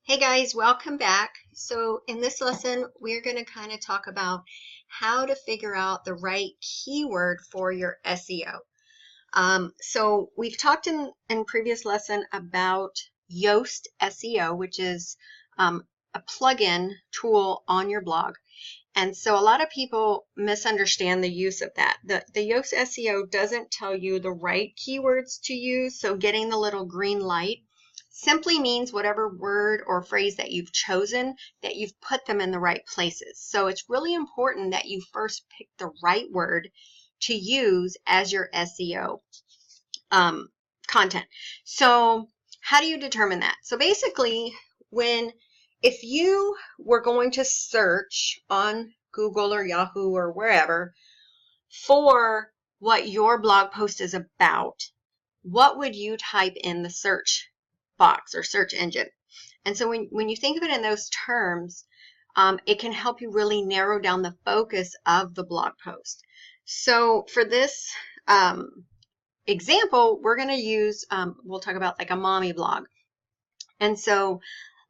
Hey guys, welcome back. So in this lesson, we're going to kind of talk about how to figure out the right keyword for your SEO. So we've talked in previous lesson about Yoast SEO, which is a plugin tool on your blog. And so a lot of people misunderstand the use of that. The Yoast SEO doesn't tell you the right keywords to use. So getting the little green light simply means whatever word or phrase that you've chosen, that you've put them in the right places. So it's really important that you first pick the right word to use as your SEO content. So how do you determine that? So basically, if you were going to search on Google or Yahoo or wherever for what your blog post is about, what would you type in the search box or search engine? And so when you think of it in those terms, it can help you really narrow down the focus of the blog post. So for this example, we're going to use, we'll talk about like a mommy blog. And so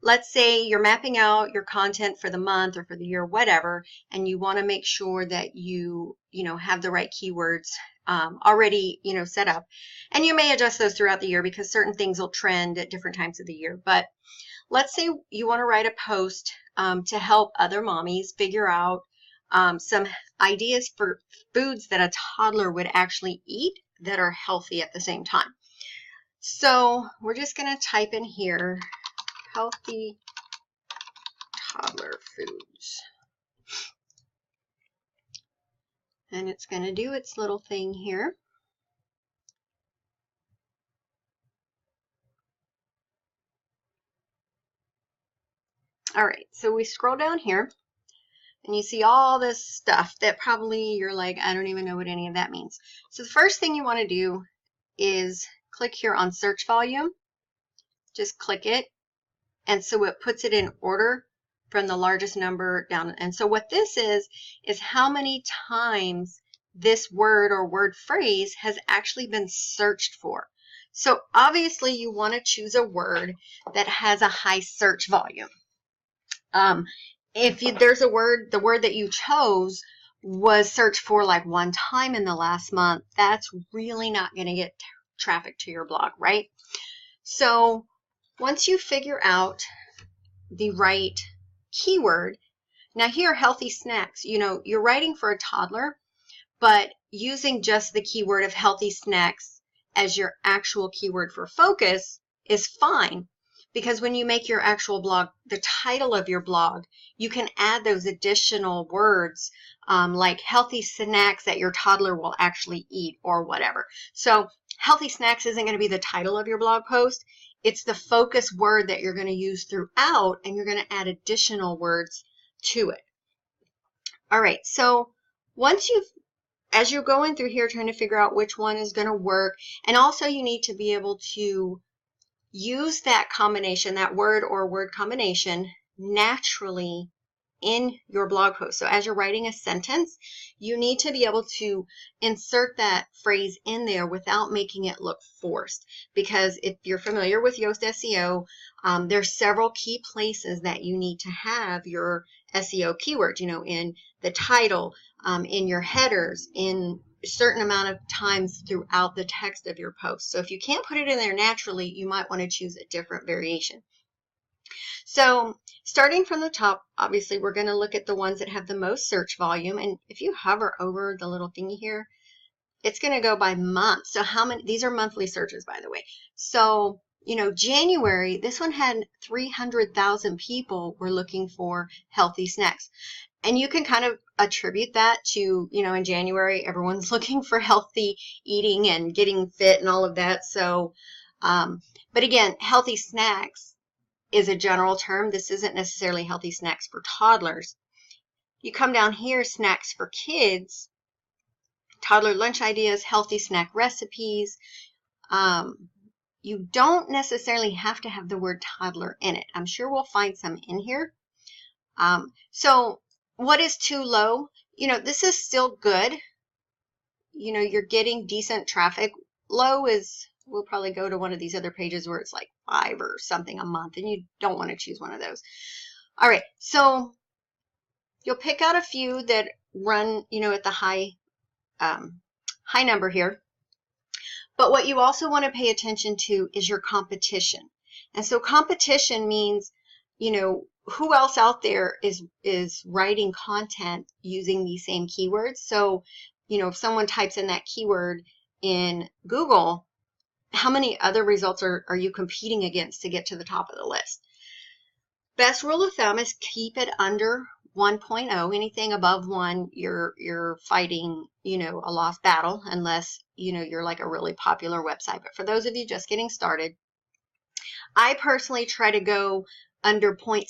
let's say you're mapping out your content for the month or for the year, whatever, and you want to make sure that you have the right keywords already, set up. And you may adjust those throughout the year because certain things will trend at different times of the year. But let's say you want to write a post to help other mommies figure out some ideas for foods that a toddler would actually eat that are healthy at the same time. So we're just going to type in here, healthy toddler foods. And it's going to do its little thing here. All right, so we scroll down here and you see all this stuff that probably you're like, I don't even know what any of that means. So the first thing you want to do is click here on search volume. Just click it. And so it puts it in order from the largest number down. And so what this is how many times this word or word phrase has actually been searched for. So obviously you want to choose a word that has a high search volume. If there's a word, the word that you chose was searched for like one time in the last month, that's really not going to get traffic to your blog, right? So once you figure out the right keyword, now here, healthy snacks, you're writing for a toddler, but using just the keyword of healthy snacks as your actual keyword for focus is fine. Because when you make your actual blog, the title of your blog, you can add those additional words like healthy snacks that your toddler will actually eat or whatever. So healthy snacks isn't going to be the title of your blog post. It's the focus word that you're going to use throughout, and you're going to add additional words to it. All right, so as you're going through here trying to figure out which one is going to work, and also you need to be able to use that combination, that word or word combination, naturally in your blog post. So as you're writing a sentence, you need to be able to insert that phrase in there without making it look forced. Because if you're familiar with Yoast SEO, there's several key places that you need to have your SEO keywords, in the title, in your headers, in a certain amount of times throughout the text of your post. So if you can't put it in there naturally, you might want to choose a different variation. So starting from the top, obviously we're going to look at the ones that have the most search volume. And if you hover over the little thingy here, it's going to go by month. So how many, these are monthly searches, by the way. So, January, this one had 300,000 people were looking for healthy snacks. And you can kind of attribute that to, in January, everyone's looking for healthy eating and getting fit and all of that. So, but again, healthy snacks is a general term. This isn't necessarily healthy snacks for toddlers. You come down here, snacks for kids, toddler lunch ideas, healthy snack recipes. You don't necessarily have to have the word toddler in it. I'm sure we'll find some in here. So what is too low? This is still good. You're getting decent traffic. Low is, we'll probably go to one of these other pages where it's like $5 or something a month, and you don't want to choose one of those. All right, so you'll pick out a few that run, at the high number here. But what you also want to pay attention to is your competition. And so competition means, who else out there is writing content using these same keywords. So, if someone types in that keyword in Google, how many other results are you competing against to get to the top of the list? Best rule of thumb is keep it under 1.0. Anything above 1, you're fighting, a lost battle, unless, you're like a really popular website. But for those of you just getting started, I personally try to go under 0.6,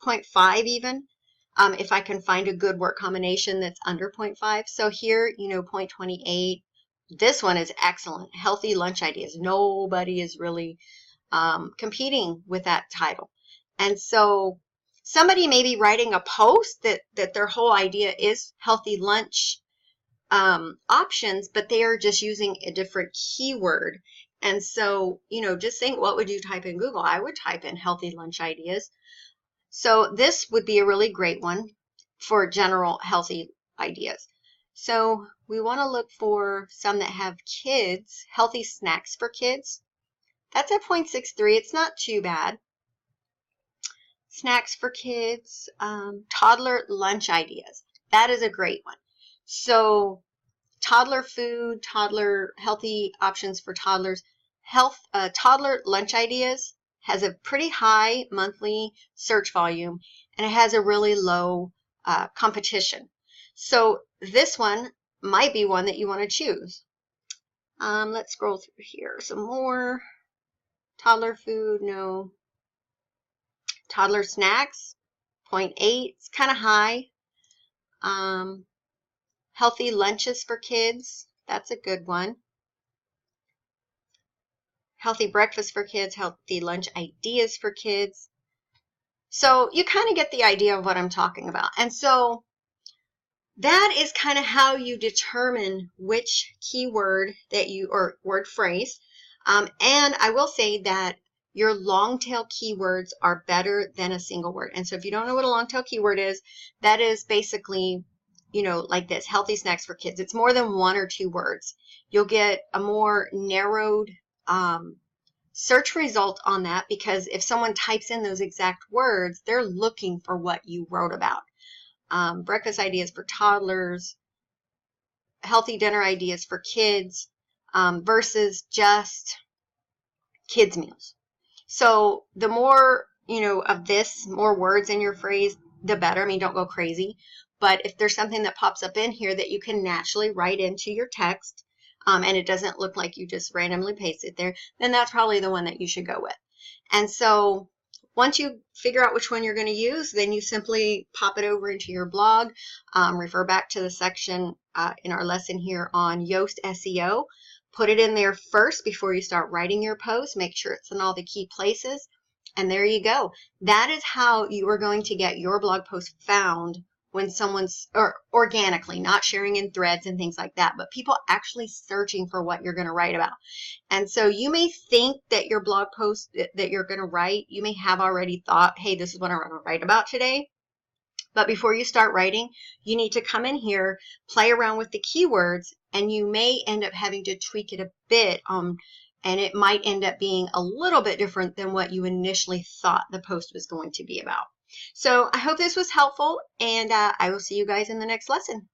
0.5 even, if I can find a good word combination that's under 0.5. So here, 0.28. This one is excellent. Healthy lunch ideas. Nobody is really competing with that title. And so somebody may be writing a post that their whole idea is healthy lunch options, but they are just using a different keyword. And so, just think, what would you type in Google? I would type in healthy lunch ideas. So this would be a really great one for general healthy ideas. So we want to look for some that have kids, healthy snacks for kids. That's at 0.63. It's not too bad. Snacks for kids, toddler lunch ideas. That is a great one. So toddler food, toddler healthy options for toddlers. Toddler lunch ideas has a pretty high monthly search volume, and it has a really low competition. So this one might be one that you want to choose. Let's scroll through here. Some more. Toddler food, no. Toddler snacks, 0.8, it's kind of high. Healthy lunches for kids, that's a good one. Healthy breakfast for kids, healthy lunch ideas for kids. So you kind of get the idea of what I'm talking about. And so that is kind of how you determine which keyword or word phrase. And I will say that your long tail keywords are better than a single word. And so if you don't know what a long tail keyword is, that is basically, like this, healthy snacks for kids. It's more than 1 or 2 words. You'll get a more narrowed search result on that, because if someone types in those exact words, they're looking for what you wrote about. Breakfast ideas for toddlers, healthy dinner ideas for kids, versus just kids meals. So the more, of this, more words in your phrase, the better. I mean, don't go crazy. But if there's something that pops up in here that you can naturally write into your text, and it doesn't look like you just randomly paste it there, then that's probably the one that you should go with. And so once you figure out which one you're going to use, then you simply pop it over into your blog, refer back to the section in our lesson here on Yoast SEO. Put it in there first before you start writing your post. Make sure it's in all the key places. And there you go. That is how you are going to get your blog post found when someone's, or organically, not sharing in threads and things like that, but people actually searching for what you're going to write about. And so you may think that your blog post that you're going to write, you may have already thought, hey, this is what I'm going to write about today. But before you start writing, you need to come in here, play around with the keywords, and you may end up having to tweak it a bit, and it might end up being a little bit different than what you initially thought the post was going to be about. So I hope this was helpful, and I will see you guys in the next lesson.